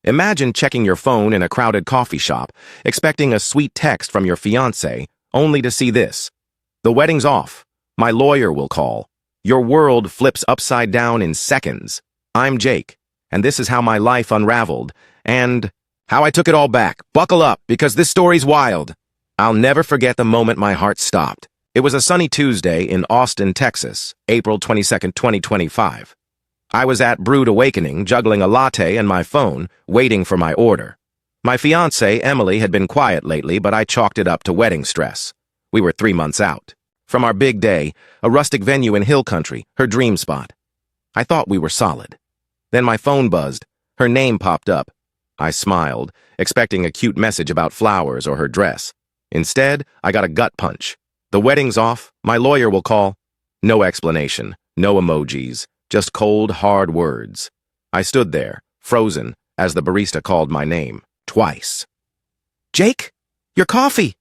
Imagine checking your phone in a crowded coffee shop, expecting a sweet text from your fiancé, only to see this. The wedding's off. My lawyer will call. Your world flips upside down in seconds. I'm Jake, and this is how my life unraveled, and how I took it all back. Buckle up, because this story's wild. I'll never forget the moment my heart stopped. It was a sunny Tuesday in Austin, Texas, April 22nd, 2025. I was at Brewed Awakening, juggling a latte and my phone, waiting for my order. My fiancée, Emily, had been quiet lately, but I chalked it up to wedding stress. We were 3 months out from our big day, a rustic venue in Hill Country, her dream spot. I thought we were solid. Then my phone buzzed. Her name popped up. I smiled, expecting a cute message about flowers or her dress. Instead, I got a gut punch. The wedding's off. My lawyer will call. No explanation, no emojis. Just cold, hard words. I stood there, frozen, as the barista called my name, twice. "Jake, your coffee!"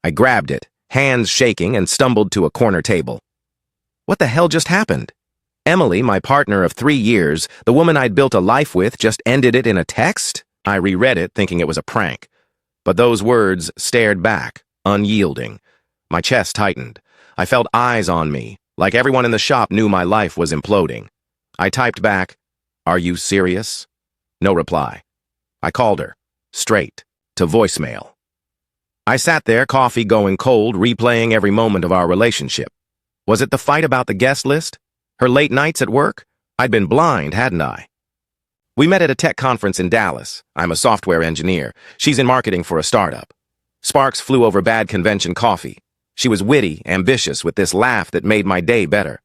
I grabbed it, hands shaking, and stumbled to a corner table. What the hell just happened? Emily, my partner of 3 years, the woman I'd built a life with, just ended it in a text? I reread it, thinking it was a prank. But those words stared back, unyielding. My chest tightened. I felt eyes on me. Like everyone in the shop knew my life was imploding. I typed back, "Are you serious?" No reply. I called her, straight, to voicemail. I sat there, coffee going cold, replaying every moment of our relationship. Was it the fight about the guest list? Her late nights at work? I'd been blind, hadn't I? We met at a tech conference in Dallas. I'm a software engineer. She's in marketing for a startup. Sparks flew over bad convention coffee. She was witty, ambitious, with this laugh that made my day better.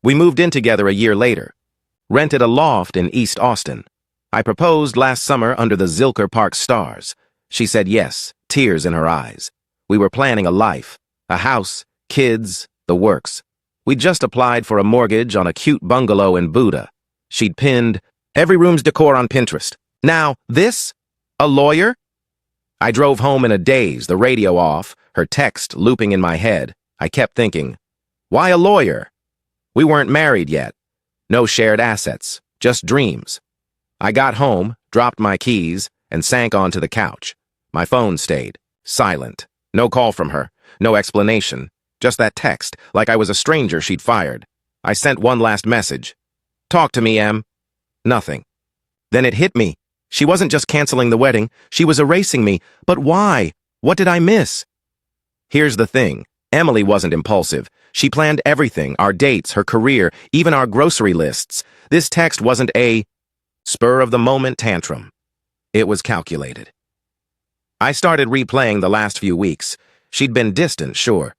We moved in together a year later, rented a loft in East Austin. I proposed last summer under the Zilker Park stars. She said yes, tears in her eyes. We were planning a life, a house, kids, the works. We'd just applied for a mortgage on a cute bungalow in Buda. She'd pinned every room's decor on Pinterest. Now, this? A lawyer? I drove home in a daze, the radio off, her text looping in my head. I kept thinking, why a lawyer? We weren't married yet. No shared assets, just dreams. I got home, dropped my keys, and sank onto the couch. My phone stayed, silent. No call from her, no explanation. Just that text, like I was a stranger she'd fired. I sent one last message. "Talk to me, Em." Nothing. Then it hit me. She wasn't just canceling the wedding, she was erasing me. But why? What did I miss? Here's the thing. Emily wasn't impulsive. She planned everything, our dates, her career, even our grocery lists. This text wasn't a spur-of-the-moment tantrum. It was calculated. I started replaying the last few weeks. She'd been distant, sure.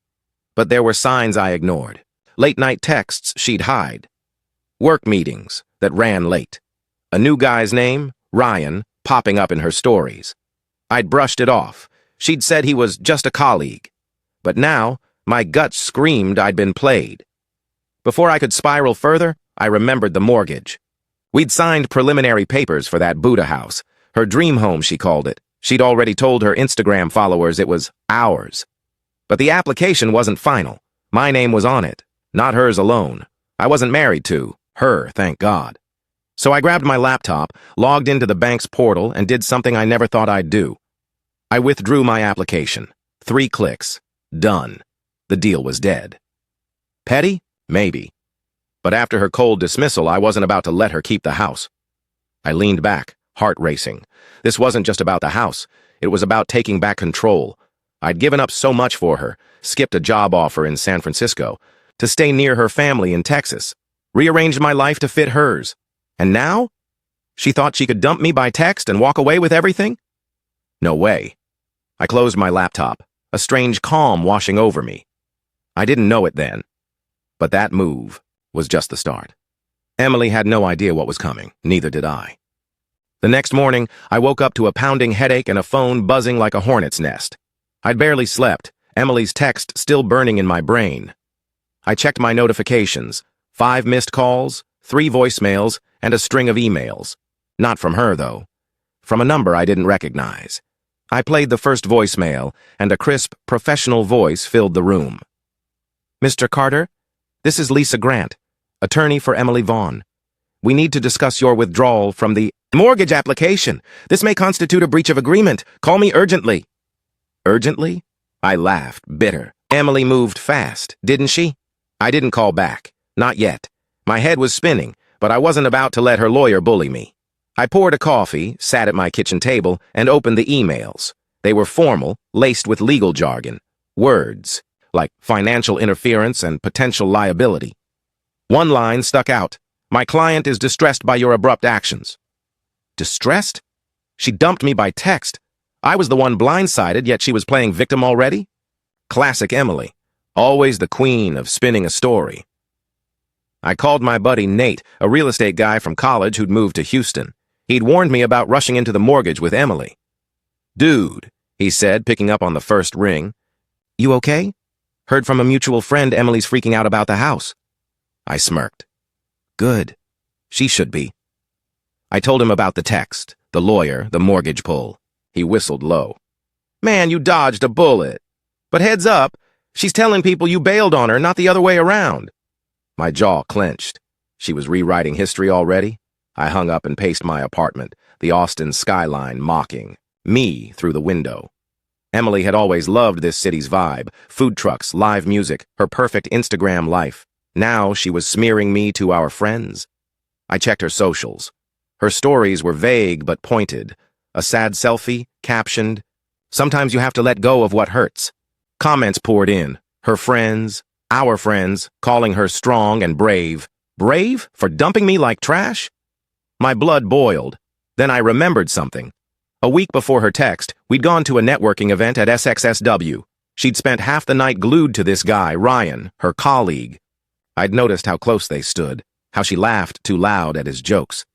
But there were signs I ignored. Late-night texts she'd hide. Work meetings that ran late. A new guy's name, Ryan, popping up in her stories. I'd brushed it off. She'd said he was just a colleague. But now, my gut screamed I'd been played. Before I could spiral further, I remembered the mortgage. We'd signed preliminary papers for that Buddha house. Her dream home, she called it. She'd already told her Instagram followers it was ours. But the application wasn't final. My name was on it, not hers alone. I wasn't married to her, thank God. So I grabbed my laptop, logged into the bank's portal, and did something I never thought I'd do. I withdrew my application. 3 clicks. Done. The deal was dead. Petty? Maybe. But after her cold dismissal, I wasn't about to let her keep the house. I leaned back, heart racing. This wasn't just about the house. It was about taking back control. I'd given up so much for her, skipped a job offer in San Francisco, to stay near her family in Texas, rearranged my life to fit hers. And now? She thought she could dump me by text and walk away with everything? No way. I closed my laptop, a strange calm washing over me. I didn't know it then, but that move was just the start. Emily had no idea what was coming, neither did I. The next morning, I woke up to a pounding headache and a phone buzzing like a hornet's nest. I'd barely slept, Emily's text still burning in my brain. I checked my notifications, 5 missed calls, 3 voicemails, and a string of emails. Not from her, though. From a number I didn't recognize. I played the first voicemail, and a crisp, professional voice filled the room. "Mr. Carter, this is Lisa Grant, attorney for Emily Vaughn. We need to discuss your withdrawal from the mortgage application. This may constitute a breach of agreement. Call me urgently. Urgently? I laughed, bitter. Emily moved fast, didn't she? I didn't call back. Not yet. My head was spinning, but I wasn't about to let her lawyer bully me. I poured a coffee, sat at my kitchen table, and opened the emails. They were formal, laced with legal jargon. Words, like financial interference and potential liability. One line stuck out. My client is distressed by your abrupt actions. Distressed? She dumped me by text. I was the one blindsided, yet she was playing victim already? Classic Emily. Always the queen of spinning a story. I called my buddy Nate, a real estate guy from college who'd moved to Houston. He'd warned me about rushing into the mortgage with Emily. Dude, he said, picking up on the first ring. You okay? Heard from a mutual friend Emily's freaking out about the house. I smirked. Good. She should be. I told him about the text, the lawyer, the mortgage pull. He whistled low. Man, you dodged a bullet. But heads up, she's telling people you bailed on her, not the other way around. My jaw clenched. She was rewriting history already? I hung up and paced my apartment, the Austin skyline mocking me through the window. Emily had always loved this city's vibe, food trucks, live music, her perfect Instagram life. Now she was smearing me to our friends. I checked her socials. Her stories were vague but pointed. A sad selfie, captioned, "Sometimes you have to let go of what hurts." Comments poured in. Her friends, our friends, calling her strong and brave. Brave? For dumping me like trash? My blood boiled. Then I remembered something. A week before her text, we'd gone to a networking event at SXSW. She'd spent half the night glued to this guy, Ryan, her colleague. I'd noticed how close they stood, how she laughed too loud at his jokes.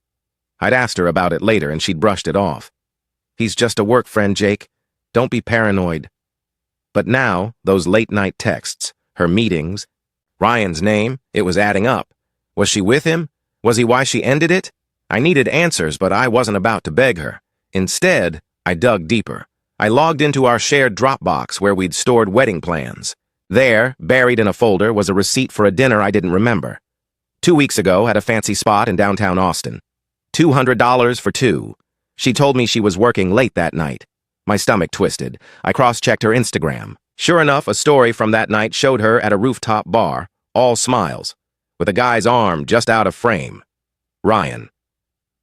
I'd asked her about it later and she'd brushed it off. He's just a work friend, Jake. Don't be paranoid. But now, those late-night texts, her meetings, Ryan's name, it was adding up. Was she with him? Was he why she ended it? I needed answers, but I wasn't about to beg her. Instead, I dug deeper. I logged into our shared Dropbox where we'd stored wedding plans. There, buried in a folder, was a receipt for a dinner I didn't remember. 2 weeks ago, at a fancy spot in downtown Austin. $200 for two. She told me she was working late that night. My stomach twisted. I cross-checked her Instagram. Sure enough, a story from that night showed her at a rooftop bar, all smiles, with a guy's arm just out of frame. Ryan.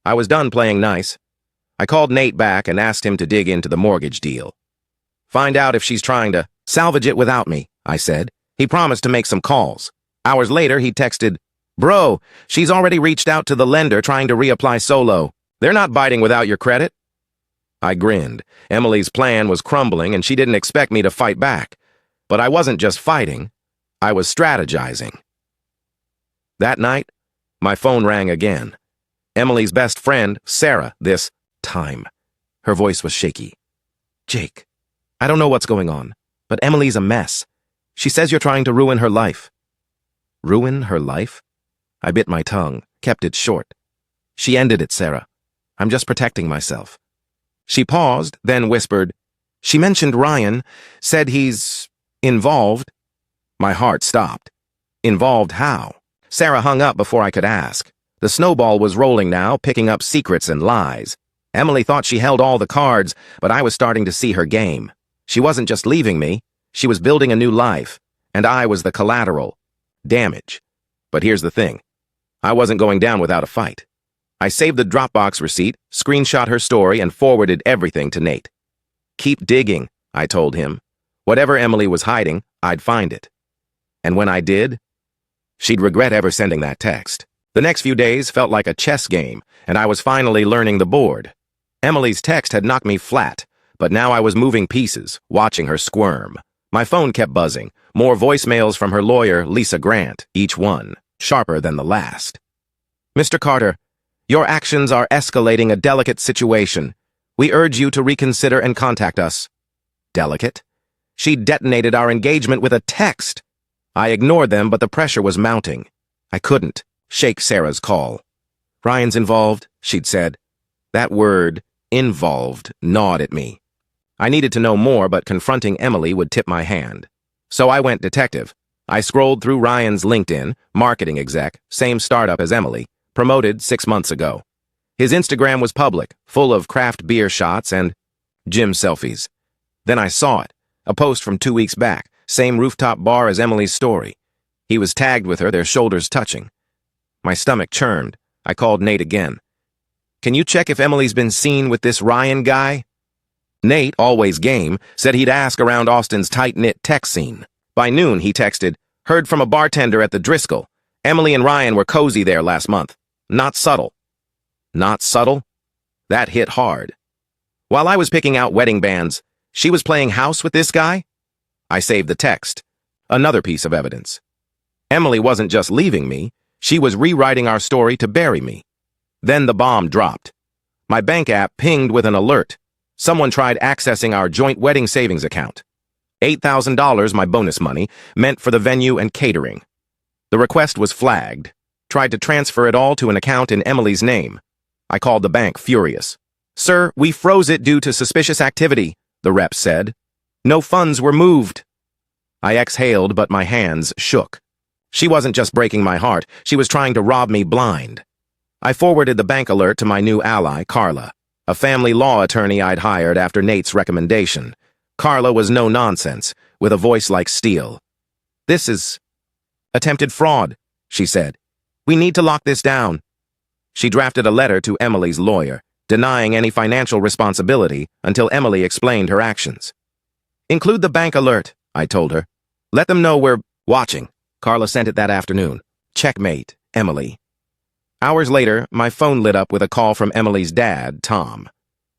I was done playing nice. I called Nate back and asked him to dig into the mortgage deal. Find out if she's trying to salvage it without me, I said. He promised to make some calls. Hours later, he texted, Bro, she's already reached out to the lender trying to reapply solo. They're not biting without your credit. I grinned. Emily's plan was crumbling and she didn't expect me to fight back. But I wasn't just fighting. I was strategizing. That night, my phone rang again. Emily's best friend, Sarah, this time. Her voice was shaky. Jake, I don't know what's going on, but Emily's a mess. She says you're trying to ruin her life. Ruin her life? I bit my tongue, kept it short. She ended it, Sarah. I'm just protecting myself. She paused, then whispered, She mentioned Ryan, said he's involved. My heart stopped. Involved how? Sarah hung up before I could ask. The snowball was rolling now, picking up secrets and lies. Emily thought she held all the cards, but I was starting to see her game. She wasn't just leaving me. She was building a new life, and I was the collateral. Damage. But here's the thing. I wasn't going down without a fight. I saved the Dropbox receipt, screenshot her story, and forwarded everything to Nate. Keep digging, I told him. Whatever Emily was hiding, I'd find it. And when I did, she'd regret ever sending that text. The next few days felt like a chess game, and I was finally learning the board. Emily's text had knocked me flat, but now I was moving pieces, watching her squirm. My phone kept buzzing, more voicemails from her lawyer, Lisa Grant, each one sharper than the last. Mr. Carter, your actions are escalating a delicate situation. We urge you to reconsider and contact us. Delicate? She detonated our engagement with a text. I ignored them, but the pressure was mounting. I couldn't shake Sarah's call. Ryan's involved, she'd said. That word, involved, gnawed at me. I needed to know more, but confronting Emily would tip my hand. So I went detective. I scrolled through Ryan's LinkedIn, marketing exec, same startup as Emily, Promoted 6 months ago. His Instagram was public, full of craft beer shots and gym selfies. Then I saw it, a post from 2 weeks back, same rooftop bar as Emily's story. He was tagged with her, their shoulders touching. My stomach churned. I called Nate again. Can you check if Emily's been seen with this Ryan guy? Nate, always game, said he'd ask around Austin's tight-knit tech scene. By noon, he texted, heard from a bartender at the Driscoll. Emily and Ryan were cozy there last month. Not subtle. Not subtle? That hit hard. While I was picking out wedding bands, she was playing house with this guy? I saved the text. Another piece of evidence. Emily wasn't just leaving me, she was rewriting our story to bury me. Then the bomb dropped. My bank app pinged with an alert. Someone tried accessing our joint wedding savings account. $8,000, my bonus money, meant for the venue and catering. The request was flagged. Tried to transfer it all to an account in Emily's name. I called the bank, furious. Sir, we froze it due to suspicious activity, the rep said. No funds were moved. I exhaled, but my hands shook. She wasn't just breaking my heart, she was trying to rob me blind. I forwarded the bank alert to my new ally, Carla, a family law attorney I'd hired after Nate's recommendation. Carla was no nonsense, with a voice like steel. This is attempted fraud, she said. We need to lock this down. She drafted a letter to Emily's lawyer, denying any financial responsibility until Emily explained her actions. Include the bank alert, I told her. Let them know we're watching. Carla sent it that afternoon. Checkmate, Emily. Hours later, my phone lit up with a call from Emily's dad, Tom.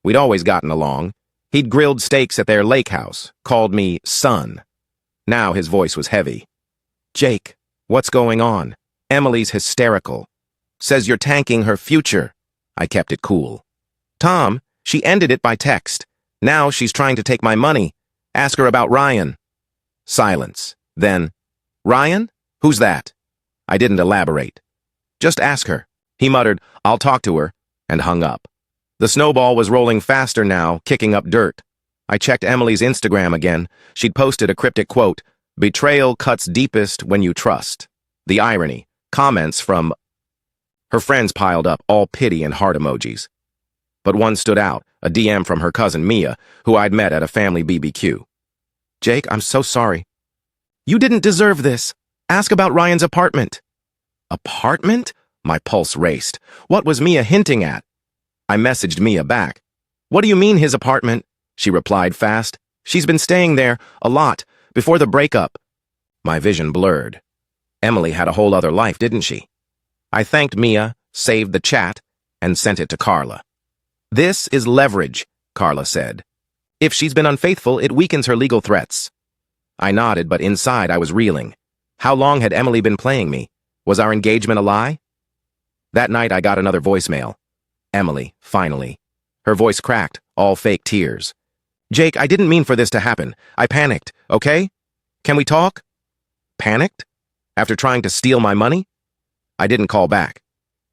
We'd always gotten along. He'd grilled steaks at their lake house, called me son. Now his voice was heavy. Jake, what's going on? Emily's hysterical. Says you're tanking her future. I kept it cool. Tom, she ended it by text. Now she's trying to take my money. Ask her about Ryan. Silence. Then, Ryan? Who's that? I didn't elaborate. Just ask her. He muttered, I'll talk to her, and hung up. The snowball was rolling faster now, kicking up dirt. I checked Emily's Instagram again. She'd posted a cryptic quote, Betrayal cuts deepest when you trust. The irony. Comments from her friends piled up, all pity and heart emojis. But one stood out, a DM from her cousin Mia, who I'd met at a family BBQ. Jake, I'm so sorry. You didn't deserve this. Ask about Ryan's apartment. Apartment? My pulse raced. What was Mia hinting at? I messaged Mia back. What do you mean his apartment? She replied fast. She's been staying there, a lot, before the breakup. My vision blurred. Emily had a whole other life, didn't she? I thanked Mia, saved the chat, and sent it to Carla. This is leverage, Carla said. If she's been unfaithful, it weakens her legal threats. I nodded, but inside I was reeling. How long had Emily been playing me? Was our engagement a lie? That night I got another voicemail. Emily, finally. Her voice cracked, all fake tears. Jake, I didn't mean for this to happen. I panicked, okay? Can we talk? Panicked? After trying to steal my money? I didn't call back.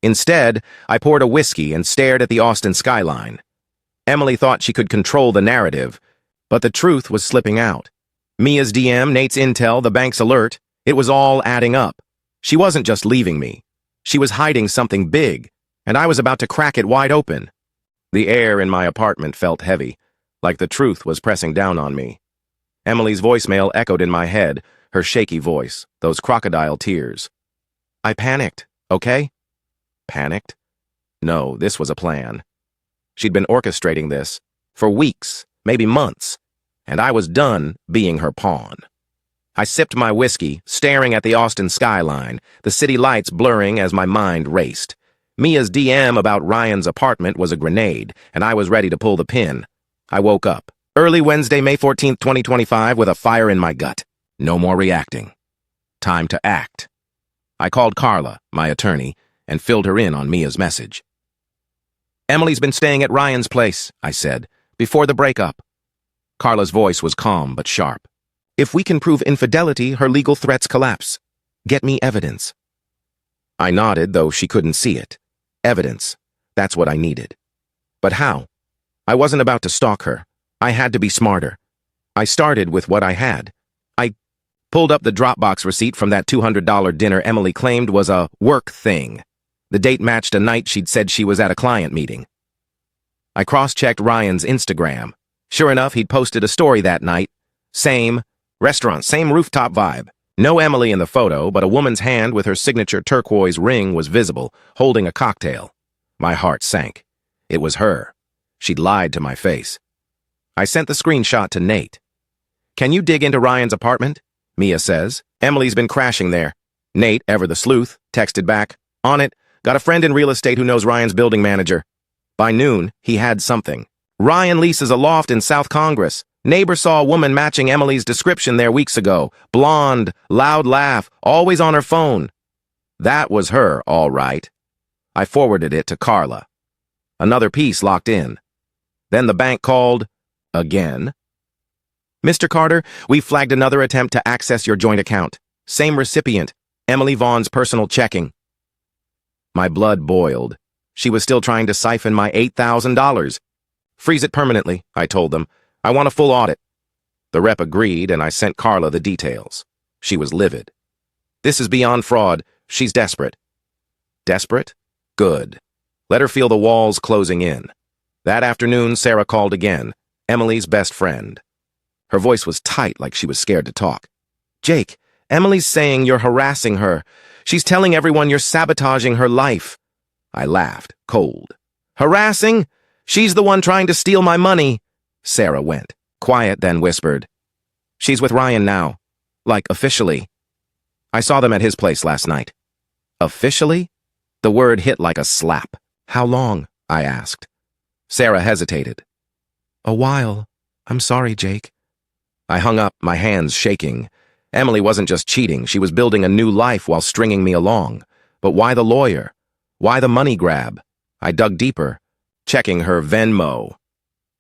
Instead, I poured a whiskey and stared at the Austin skyline. Emily thought she could control the narrative, but the truth was slipping out. Mia's DM, Nate's intel, the bank's alert, it was all adding up. She wasn't just leaving me. She was hiding something big, and I was about to crack it wide open. The air in my apartment felt heavy, like the truth was pressing down on me. Emily's voicemail echoed in my head, her shaky voice, those crocodile tears. I panicked, okay? Panicked? No, this was a plan. She'd been orchestrating this for weeks, maybe months, and I was done being her pawn. I sipped my whiskey, staring at the Austin skyline, the city lights blurring as my mind raced. Mia's DM about Ryan's apartment was a grenade, and I was ready to pull the pin. I woke up, early Wednesday, May 14th, 2025, with a fire in my gut. No more reacting. Time to act. I called Carla, my attorney, and filled her in on Mia's message. Emily's been staying at Ryan's place, I said, before the breakup. Carla's voice was calm but sharp. If we can prove infidelity, her legal threats collapse. Get me evidence. I nodded, though she couldn't see it. Evidence. That's what I needed. But how? I wasn't about to stalk her. I had to be smarter. I started with what I had. I pulled up the Dropbox receipt from that $200 dinner Emily claimed was a work thing. The date matched a night she'd said she was at a client meeting. I cross-checked Ryan's Instagram. Sure enough, he'd posted a story that night. Same restaurant, same rooftop vibe. No Emily in the photo, but a woman's hand with her signature turquoise ring was visible, holding a cocktail. My heart sank. It was her. She'd lied to my face. I sent the screenshot to Nate. "Can you dig into Ryan's apartment?" Mia says. "Emily's been crashing there." Nate, ever the sleuth, texted back. "On it. Got a friend in real estate who knows Ryan's building manager." By noon, he had something. "Ryan leases a loft in South Congress. Neighbor saw a woman matching Emily's description there weeks ago. Blonde, loud laugh, always on her phone." That was her, all right. I forwarded it to Carla. Another piece locked in. Then the bank called again. "Mr. Carter, we flagged another attempt to access your joint account. Same recipient, Emily Vaughn's personal checking." My blood boiled. She was still trying to siphon my $8,000. "Freeze it permanently," I told them. "I want a full audit." The rep agreed, and I sent Carla the details. She was livid. "This is beyond fraud. She's desperate." Desperate? Good. Let her feel the walls closing in. That afternoon, Sarah called again, Emily's best friend. Her voice was tight, like she was scared to talk. "Jake, Emily's saying you're harassing her. She's telling everyone you're sabotaging her life." I laughed, cold. "Harassing? She's the one trying to steal my money." Sarah went, quiet, then whispered, "She's with Ryan now. Like, officially. I saw them at his place last night." Officially? The word hit like a slap. "How long?" I asked. Sarah hesitated. "A while. I'm sorry, Jake." I hung up, my hands shaking. Emily wasn't just cheating, she was building a new life while stringing me along. But why the lawyer? Why the money grab? I dug deeper, checking her Venmo.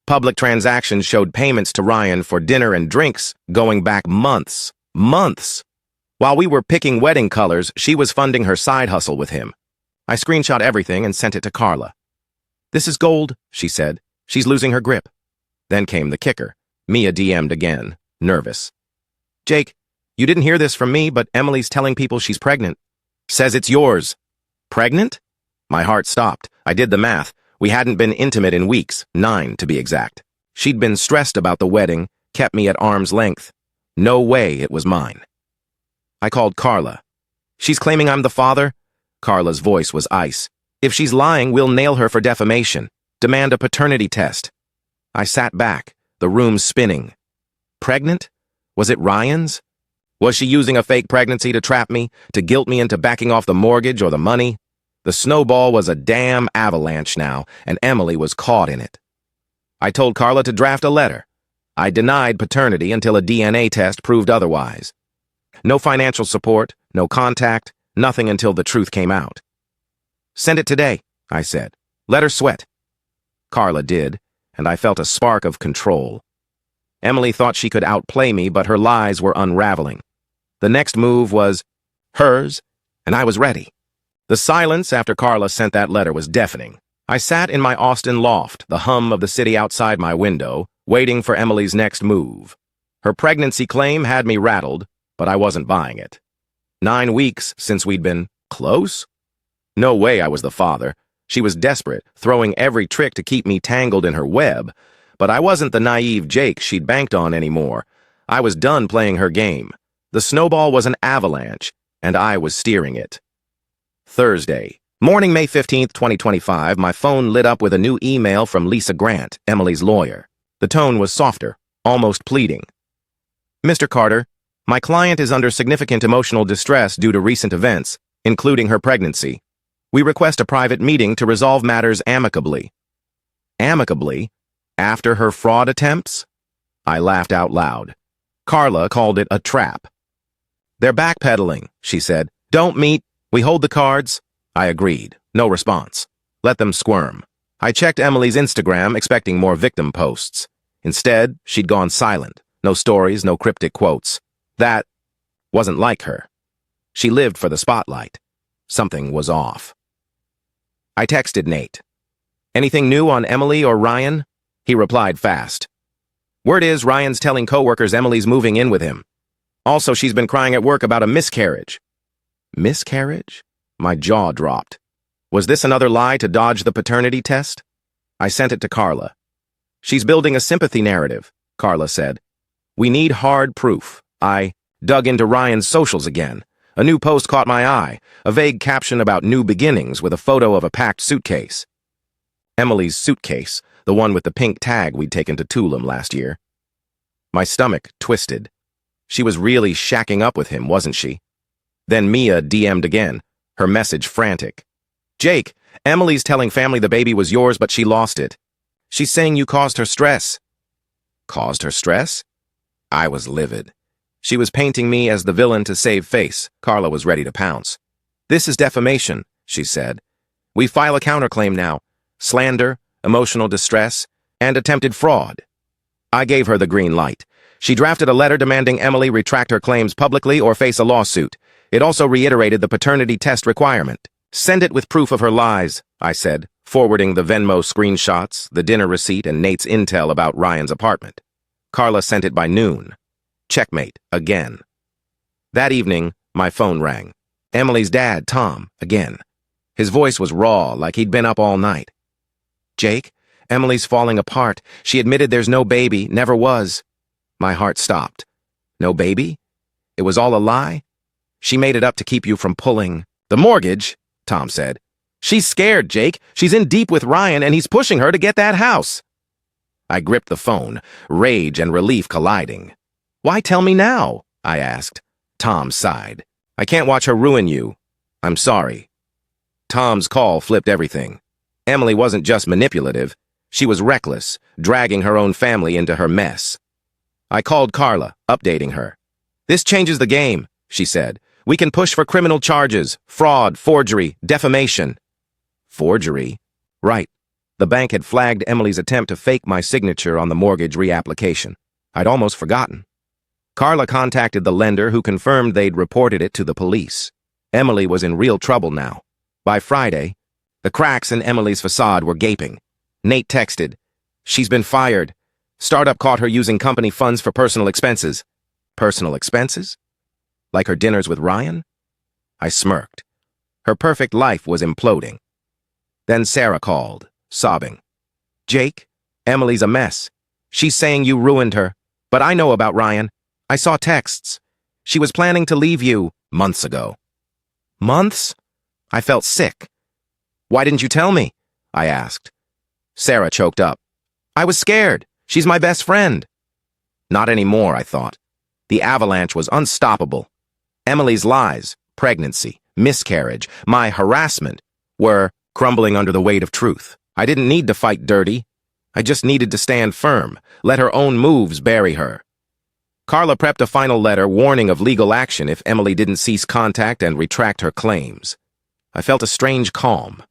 Public transactions showed payments to Ryan for dinner and drinks going back months. Months! While we were picking wedding colors, she was funding her side hustle with him. I screenshot everything and sent it to Carla. "This is gold," she said. "She's losing her grip." Then came the kicker. Mia DM'd again, nervous. "Jake, you didn't hear this from me, but Emily's telling people she's pregnant. Says it's yours." "Pregnant?" My heart stopped. I did the math. We hadn't been intimate in weeks, 9 to be exact. She'd been stressed about the wedding, kept me at arm's length. No way it was mine. I called Carla. "She's claiming I'm the father?" Carla's voice was ice. "If she's lying, we'll nail her for defamation. Demand a paternity test." I sat back, the room spinning. Pregnant? Was it Ryan's? Was she using a fake pregnancy to trap me, to guilt me into backing off the mortgage or the money? The snowball was a damn avalanche now, and Emily was caught in it. I told Carla to draft a letter. I denied paternity until a DNA test proved otherwise. No financial support, no contact, nothing until the truth came out. "Send it today," I said. "Let her sweat." Carla did, and I felt a spark of control. Emily thought she could outplay me, but her lies were unraveling. The next move was hers, and I was ready. The silence after Carla sent that letter was deafening. I sat in my Austin loft, the hum of the city outside my window, waiting for Emily's next move. Her pregnancy claim had me rattled, but I wasn't buying it. 9 weeks since we'd been close? No way I was the father. She was desperate, throwing every trick to keep me tangled in her web. But I wasn't the naive Jake she'd banked on anymore. I was done playing her game. The snowball was an avalanche, and I was steering it. Thursday. Morning, May 15th, 2025, my phone lit up with a new email from Lisa Grant, Emily's lawyer. The tone was softer, almost pleading. "Mr. Carter, my client is under significant emotional distress due to recent events, including her pregnancy. We request a private meeting to resolve matters amicably." Amicably? After her fraud attempts? I laughed out loud. Carla called it a trap. "They're backpedaling," she said. "Don't meet. We hold the cards." I agreed. No response. Let them squirm. I checked Emily's Instagram, expecting more victim posts. Instead, she'd gone silent. No stories, no cryptic quotes. That wasn't like her. She lived for the spotlight. Something was off. I texted Nate. "Anything new on Emily or Ryan?" He replied fast. "Word is Ryan's telling coworkers Emily's moving in with him. Also, she's been crying at work about a miscarriage." Miscarriage? My jaw dropped. Was this another lie to dodge the paternity test? I sent it to Carla. She's building a sympathy narrative, Carla said. We need hard proof. I dug into Ryan's socials again. A new post caught my eye, a vague caption about new beginnings with a photo of a packed suitcase. Emily's suitcase, the one with the pink tag we'd taken to Tulum last year. My stomach twisted. She was really shacking up with him, wasn't she? Then Mia DM'd again, her message frantic. Jake, Emily's telling family the baby was yours, but she lost it. She's saying you caused her stress. Caused her stress? I was livid. She was painting me as the villain to save face. Carla was ready to pounce. This is defamation, she said. We file a counterclaim now. Slander, emotional distress, and attempted fraud. I gave her the green light. She drafted a letter demanding Emily retract her claims publicly or face a lawsuit. It also reiterated the paternity test requirement. Send it with proof of her lies, I said, forwarding the Venmo screenshots, the dinner receipt, and Nate's intel about Ryan's apartment. Carla sent it by noon. Checkmate, again. That evening, my phone rang. Emily's dad, Tom, again. His voice was raw, like he'd been up all night. Jake, Emily's falling apart. She admitted there's no baby, never was. My heart stopped. No baby? It was all a lie? She made it up to keep you from pulling the mortgage, Tom said. She's scared, Jake. She's in deep with Ryan, and he's pushing her to get that house. I gripped the phone, rage and relief colliding. Why tell me now? I asked. Tom sighed. I can't watch her ruin you. I'm sorry. Tom's call flipped everything. Emily wasn't just manipulative. She was reckless, dragging her own family into her mess. I called Carla, updating her. This changes the game, she said. We can push for criminal charges, fraud, forgery, defamation. Forgery? Right. The bank had flagged Emily's attempt to fake my signature on the mortgage reapplication. I'd almost forgotten. Carla contacted the lender, who confirmed they'd reported it to the police. Emily was in real trouble now. By Friday, the cracks in Emily's facade were gaping. Nate texted, "She's been fired. Startup caught her using company funds for personal expenses." Personal expenses? Like her dinners with Ryan? I smirked. Her perfect life was imploding. Then Sarah called, sobbing. "Jake, Emily's a mess. She's saying you ruined her. But I know about Ryan. I saw texts. She was planning to leave you months ago." Months? I felt sick. "Why didn't you tell me?" I asked. Sarah choked up. "I was scared. She's my best friend." Not anymore, I thought. The avalanche was unstoppable. Emily's lies, pregnancy, miscarriage, my harassment were crumbling under the weight of truth. I didn't need to fight dirty. I just needed to stand firm, let her own moves bury her. Carla prepped a final letter warning of legal action if Emily didn't cease contact and retract her claims. I felt a strange calm.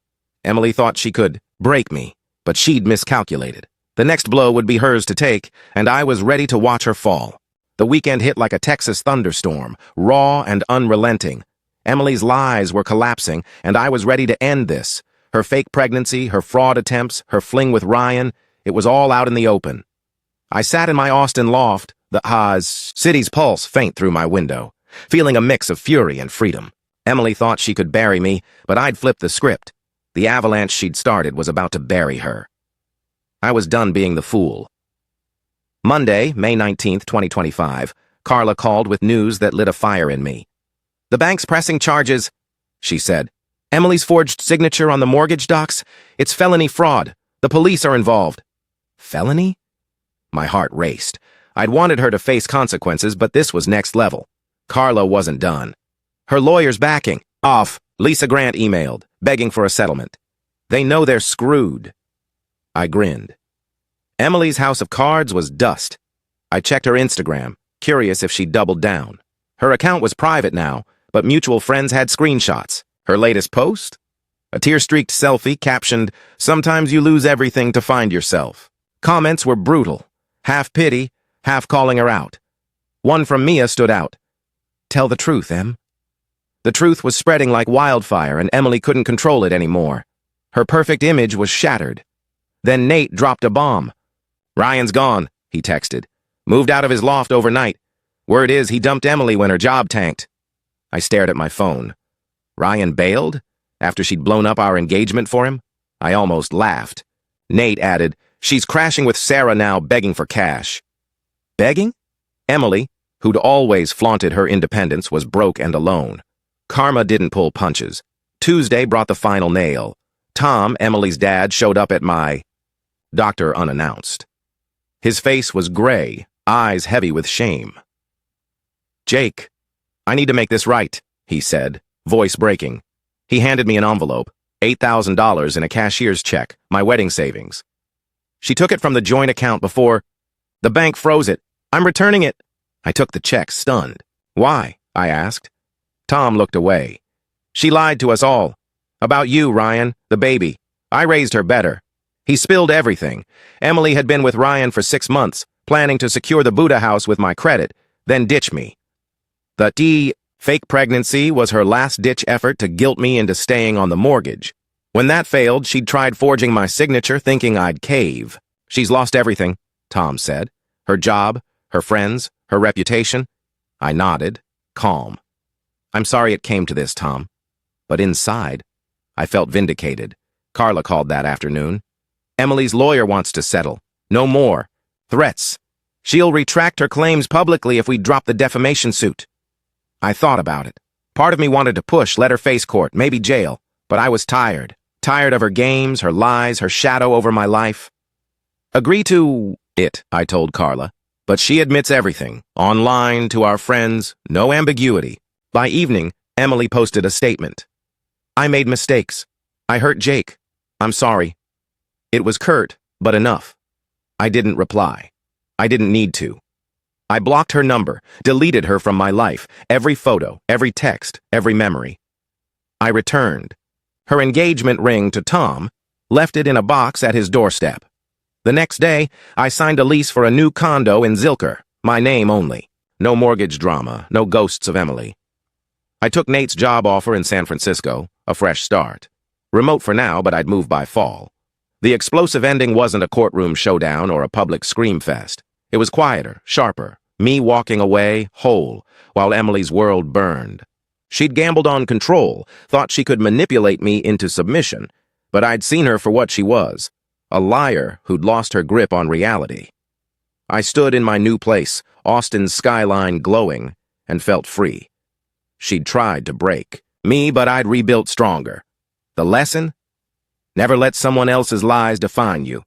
Emily thought she could break me, but she'd miscalculated. The next blow would be hers to take, and I was ready to watch her fall. The weekend hit like a Texas thunderstorm, raw and unrelenting. Emily's lies were collapsing, and I was ready to end this. Her fake pregnancy, her fraud attempts, her fling with Ryan, it was all out in the open. I sat in my Austin loft, the city's pulse faint through my window, feeling a mix of fury and freedom. Emily thought she could bury me, but I'd flipped the script. The avalanche she'd started was about to bury her. I was done being the fool. Monday, May 19th, 2025, Carla called with news that lit a fire in me. "The bank's pressing charges," she said. "Emily's forged signature on the mortgage docs. It's felony fraud. The police are involved." Felony? My heart raced. I'd wanted her to face consequences, but this was next level. Carla wasn't done. Her lawyer's backing off. Lisa Grant emailed, begging for a settlement. They know they're screwed. I grinned. Emily's house of cards was dust. I checked her Instagram, curious if she'd doubled down. Her account was private now, but mutual friends had screenshots. Her latest post? A tear-streaked selfie captioned, "Sometimes you lose everything to find yourself." Comments were brutal, half pity, half calling her out. One from Mia stood out. "Tell the truth, Em." The truth was spreading like wildfire, and Emily couldn't control it anymore. Her perfect image was shattered. Then Nate dropped a bomb. "Ryan's gone," he texted. "Moved out of his loft overnight. Word is he dumped Emily when her job tanked." I stared at my phone. Ryan bailed? After she'd blown up our engagement for him? I almost laughed. Nate added, "She's crashing with Sarah now, begging for cash." Begging? Emily, who'd always flaunted her independence, was broke and alone. Karma didn't pull punches. Tuesday brought the final nail. Tom, Emily's dad, showed up at my doctor unannounced. His face was gray, eyes heavy with shame. "Jake, I need to make this right," he said, voice breaking. He handed me an envelope, $8,000 in a cashier's check, my wedding savings. "She took it from the joint account before. The bank froze it. I'm returning it." I took the check, stunned. "Why?" I asked. Tom looked away. "She lied to us all. About you, Ryan, the baby. I raised her better." He spilled everything. Emily had been with Ryan for 6 months, planning to secure the Buddha house with my credit, then ditch me. The fake pregnancy was her last-ditch effort to guilt me into staying on the mortgage. When that failed, she'd tried forging my signature, thinking I'd cave. "She's lost everything," Tom said. "Her job, her friends, her reputation." I nodded, calm. "I'm sorry it came to this, Tom." But inside, I felt vindicated. Carla called that afternoon. "Emily's lawyer wants to settle. No more. Threats. She'll retract her claims publicly if we drop the defamation suit." I thought about it. Part of me wanted to push, let her face court, maybe jail. But I was tired. Tired of her games, her lies, her shadow over my life. "Agree to it," I told Carla. But she admits everything. Online, to our friends, no ambiguity. By evening, Emily posted a statement. "I made mistakes. I hurt Jake. I'm sorry." It was curt, but enough. I didn't reply. I didn't need to. I blocked her number, deleted her from my life, every photo, every text, every memory. I returned. Her engagement ring to Tom, left it in a box at his doorstep. The next day, I signed a lease for a new condo in Zilker, my name only. No mortgage drama, no ghosts of Emily. I took Nate's job offer in San Francisco, a fresh start. Remote for now, but I'd move by fall. The explosive ending wasn't a courtroom showdown or a public scream fest. It was quieter, sharper, me walking away, whole, while Emily's world burned. She'd gambled on control, thought she could manipulate me into submission, but I'd seen her for what she was, a liar who'd lost her grip on reality. I stood in my new place, Austin's skyline glowing, and felt free. She'd tried to break me, but I'd rebuilt stronger. The lesson? Never let someone else's lies define you.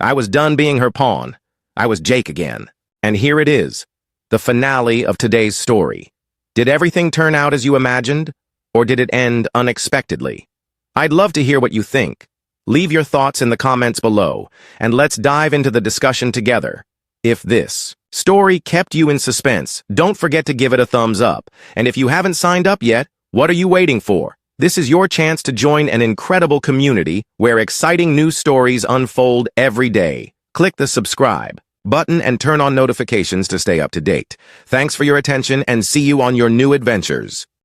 I was done being her pawn. I was Jake again. And here it is, the finale of today's story. Did everything turn out as you imagined? Or did it end unexpectedly? I'd love to hear what you think. Leave your thoughts in the comments below, and let's dive into the discussion together. If this story kept you in suspense, don't forget to give it a thumbs up. And if you haven't signed up yet, what are you waiting for? This is your chance to join an incredible community where exciting new stories unfold every day. Click the subscribe button and turn on notifications to stay up to date. Thanks for your attention and see you on your new adventures.